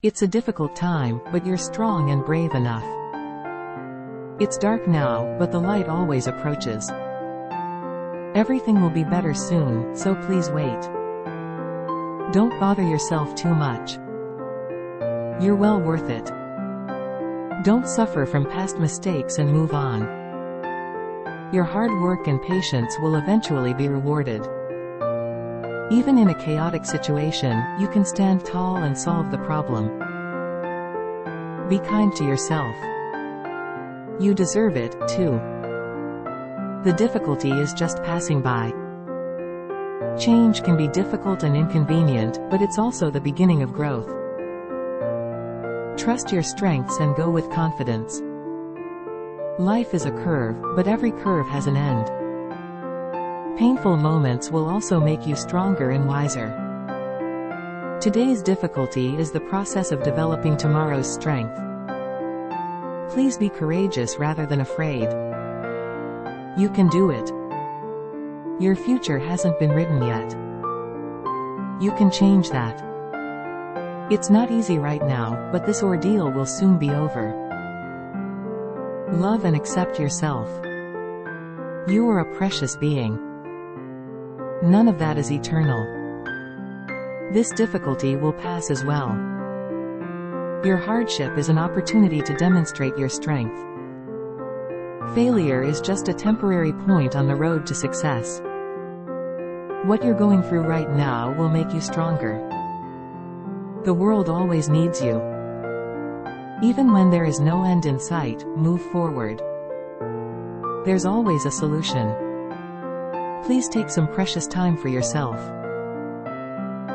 It's a difficult time, but you're strong and brave enough. It's dark now, but the light always approaches. Everything will be better soon, so please wait. Don't bother yourself too much. You're well worth it. Don't suffer from past mistakes and move on. Your hard work and patience will eventually be rewarded. Even in a chaotic situation, you can stand tall and solve the problem. Be kind to yourself. You deserve it, too. The difficulty is just passing by. Change can be difficult and inconvenient, but it's also the beginning of growth. Trust your strengths and go with confidence. Life is a curve, but every curve has an end. Painful moments will also make you stronger and wiser. Today's difficulty is the process of developing tomorrow's strength. Please be courageous rather than afraid. You can do it. Your future hasn't been written yet. You can change that. It's not easy right now, but this ordeal will soon be over. Love and accept yourself. You are a precious being. None of that is eternal. This difficulty will pass as well. Your hardship is an opportunity to demonstrate your strength. Failure is just a temporary point on the road to success. What you're going through right now will make you stronger. The world always needs you. Even when there is no end in sight, move forward. There's always a solution. Please take some precious time for yourself.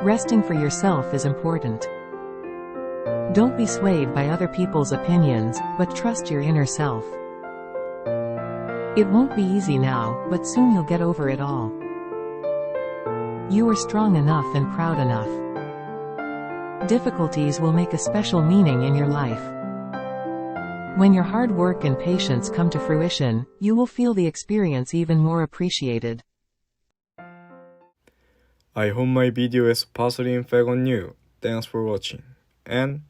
Resting for yourself is important. Don't be swayed by other people's opinions, but trust your inner self. It won't be easy now, but soon you'll get over it all. You are strong enough and proud enough. Difficulties will make a special meaning in your life. When your hard work and patience come to fruition, you will feel the experience even more appreciated. I hope my video has a positive impact on you. Thanks for watching, and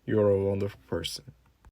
you're a wonderful person.